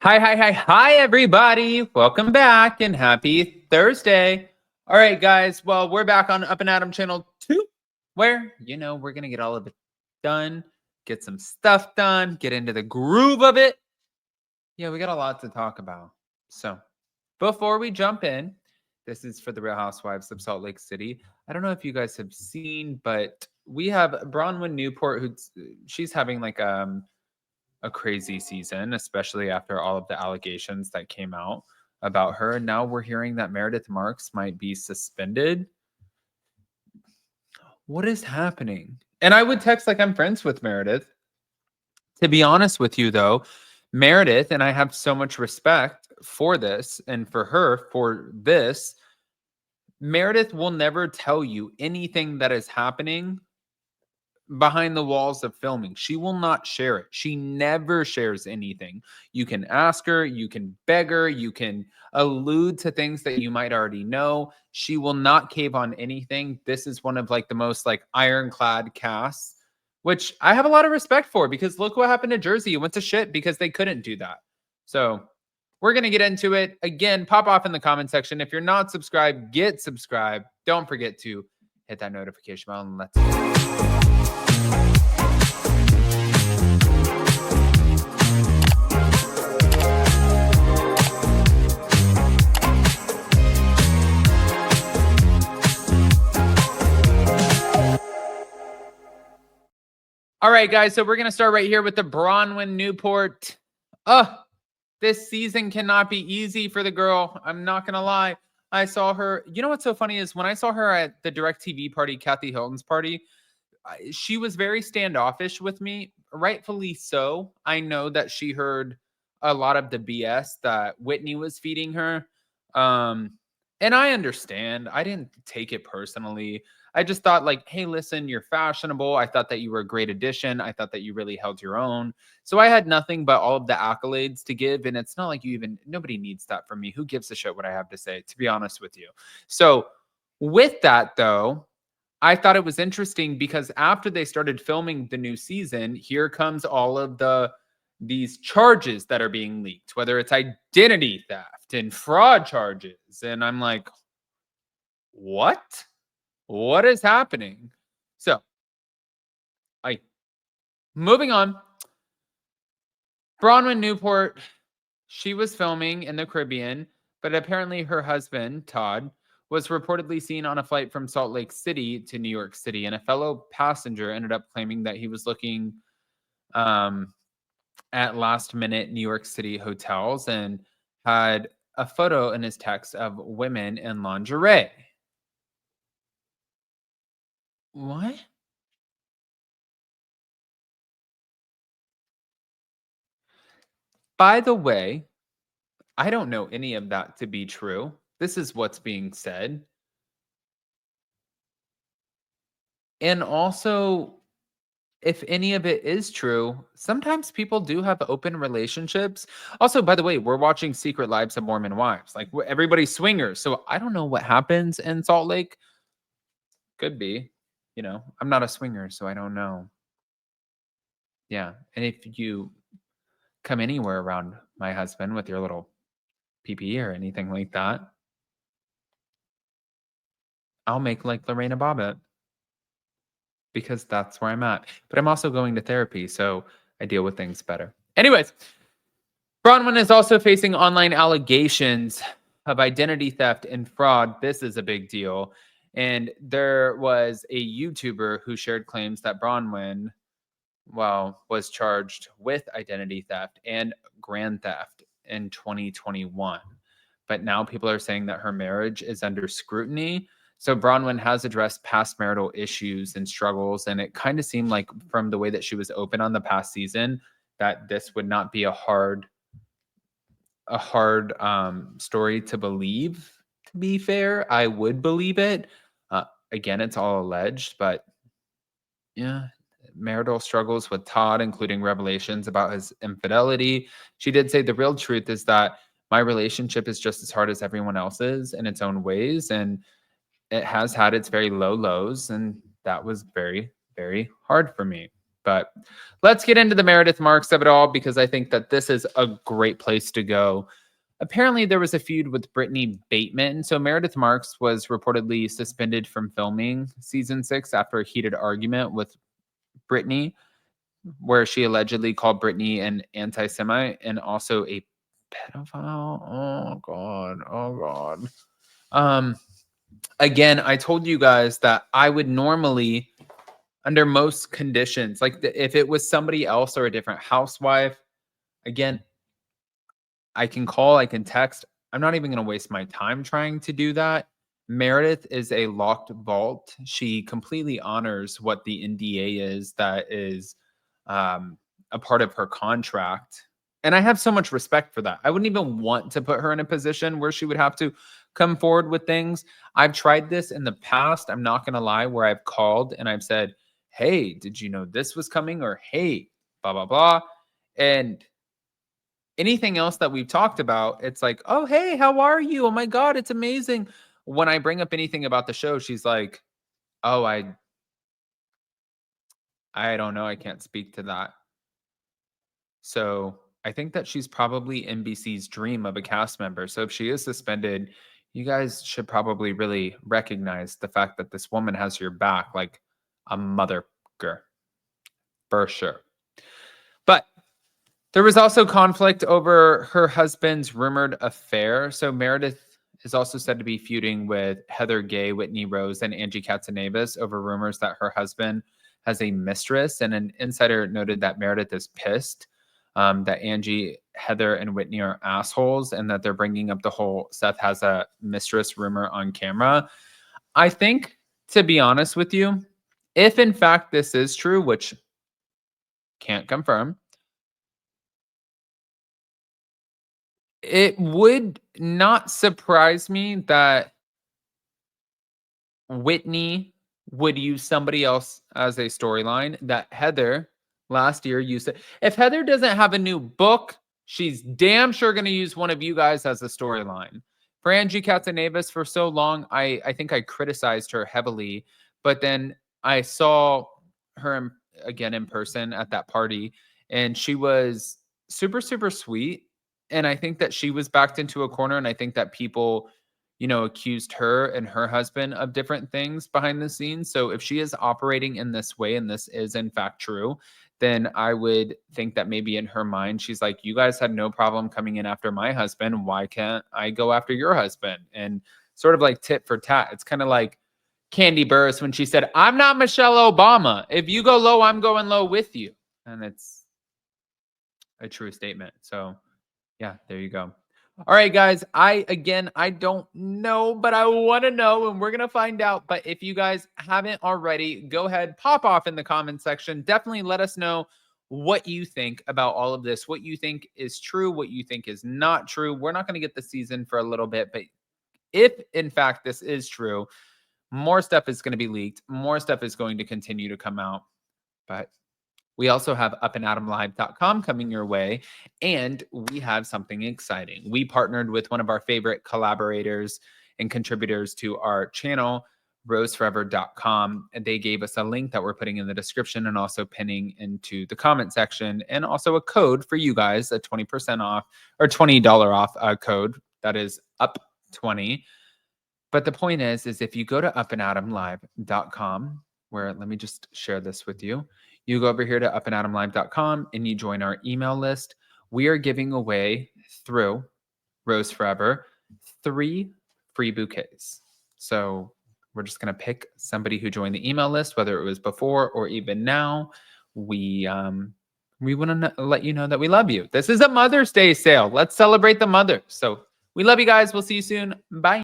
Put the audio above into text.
Hi, everybody. Welcome back and happy Thursday. All right, guys. Well, we're back on Up and Adam channel 2, where, we're going to get all of it done, get some stuff done, get into the groove of it. Yeah, we got a lot to talk about. So, before we jump in, this is for the Real Housewives of Salt Lake City. I don't know if you guys have seen, but we have Bronwyn Newport, she's having like a crazy season, especially after all of the allegations that came out about her. And now we're hearing that Meredith Marks might be suspended. What is happening? And I would text like I'm friends with Meredith. To be honest with you, though, Meredith, and I have so much respect for this and for her for this, Meredith will never tell you anything that is happening behind the walls of filming. She will not share it. She never shares anything. You can ask her, you can beg her, you can allude to things that you might already know. She will not cave on anything. This is one of like the most like ironclad casts, which I have a lot of respect for, because look what happened to Jersey. It went to shit because they couldn't do that. So we're going to get into it. Again, pop off in the comment section. If you're not subscribed, get subscribed. Don't forget to hit that notification bell, and let's go. All right, guys, so we're going to start right here with the Bronwyn Newport. This season cannot be easy for the girl. I'm not going to lie. I saw her. You know what's so funny is when I saw her at the DirecTV party, Kathy Hilton's party, she was very standoffish with me, rightfully so. I know that she heard a lot of the BS that Whitney was feeding her. And I understand. I didn't take it personally. I just thought like, hey, listen, you're fashionable. I thought that you were a great addition. I thought that you really held your own. So I had nothing but all of the accolades to give. And it's not like nobody needs that from me. Who gives a shit what I have to say, to be honest with you? So with that, though, I thought it was interesting because after they started filming the new season, here comes all of these charges that are being leaked, whether it's identity theft and fraud charges. And I'm like, what? What is happening? So, moving on. Bronwyn Newport, she was filming in the Caribbean, but apparently her husband, Todd, was reportedly seen on a flight from Salt Lake City to New York City, and a fellow passenger ended up claiming that he was looking at last-minute New York City hotels and had a photo in his text of women in lingerie. What? By the way, I don't know any of that to be true. This is what's being said. And also, if any of it is true, sometimes people do have open relationships. Also, by the way, we're watching Secret Lives of Mormon Wives. Like, everybody's swingers. So I don't know what happens in Salt Lake. Could be. I'm not a swinger, so I don't know. Yeah. And if you come anywhere around my husband with your little PP or anything like that, I'll make like Lorena Bobbitt, because that's where I'm at. But I'm also going to therapy, so I deal with things better. Anyways, Bronwyn is also facing online allegations of identity theft and fraud. This is a big deal. And there was a YouTuber who shared claims that Bronwyn, was charged with identity theft and grand theft in 2021. But now people are saying that her marriage is under scrutiny. So Bronwyn has addressed past marital issues and struggles, and it kind of seemed like from the way that she was open on the past season that this would not be a hard story to believe. To be fair, I would believe it. Again, it's all alleged, but yeah, marital struggles with Todd, including revelations about his infidelity. She did say the real truth is that my relationship is just as hard as everyone else's in its own ways, and it has had its very low lows, and that was very, very hard for me. But let's get into the Meredith Marks of it all, because I think that this is a great place to go. Apparently, there was a feud with Britani Bateman. So Meredith Marks was reportedly suspended from filming season 6 after a heated argument with Britani, where she allegedly called Britani an antisemite and also a pedophile. Oh God. Oh God. Again, I told you guys that I would normally, under most conditions, like if it was somebody else or a different housewife, again, I can call, I can text. I'm not even going to waste my time trying to do that. Meredith is a locked vault. She completely honors what the NDA is that is a part of her contract. And I have so much respect for that. I wouldn't even want to put her in a position where she would have to come forward with things. I've tried this in the past. I'm not going to lie, where I've called and I've said, hey, did you know this was coming? Or hey, blah, blah, blah. And anything else that we've talked about, it's like, oh, hey, how are you? Oh my God, it's amazing. When I bring up anything about the show, she's like, oh, I don't know. I can't speak to that. So I think that she's probably NBC's dream of a cast member. So if she is suspended, you guys should probably really recognize the fact that this woman has your back like a mother for sure. But there was also conflict over her husband's rumored affair. So Meredith is also said to be feuding with Heather Gay, Whitney Rose, and Angie Katzenevas over rumors that her husband has a mistress. And an insider noted that Meredith is pissed that Angie, Heather, and Whitney are assholes, and that they're bringing up the whole Seth has a mistress rumor on camera. I think, to be honest with you, if in fact this is true, which can't confirm, it would not surprise me that Whitney would use somebody else as a storyline, that Heather last year used it. If Heather doesn't have a new book, she's damn sure going to use one of you guys as a storyline. For Angie Katzenevas, for so long, I think I criticized her heavily, but then I saw her again in person at that party, and she was super, super sweet. And I think that she was backed into a corner, and I think that people, accused her and her husband of different things behind the scenes. So if she is operating in this way, and this is in fact true, then I would think that maybe in her mind, she's like, you guys had no problem coming in after my husband. Why can't I go after your husband? And sort of like tit for tat. It's kind of like Candy Burris when she said, I'm not Michelle Obama. If you go low, I'm going low with you. And it's a true statement. So yeah, there you go. All right, guys. I don't know, but I want to know, and we're going to find out. But if you guys haven't already, go ahead, pop off in the comment section. Definitely let us know what you think about all of this, what you think is true, what you think is not true. We're not going to get the season for a little bit, but if in fact this is true, more stuff is going to be leaked. More stuff is going to continue to come out. But we also have upandadamlive.com coming your way, and we have something exciting. We partnered with one of our favorite collaborators and contributors to our channel, RHOSforever.com, and they gave us a link that we're putting in the description and also pinning into the comment section, and also a code for you guys, a 20% off or $20 off code that is up20. But the point is if you go to upandadamlive.com, where, let me just share this with you. You go over here to upandadamlive.com and you join our email list. We are giving away through Rose Forever 3 free bouquets. So we're just going to pick somebody who joined the email list, whether it was before or even now. We want to let you know that we love you. This is a Mother's Day sale. Let's celebrate the mothers. So we love you guys. We'll see you soon. Bye.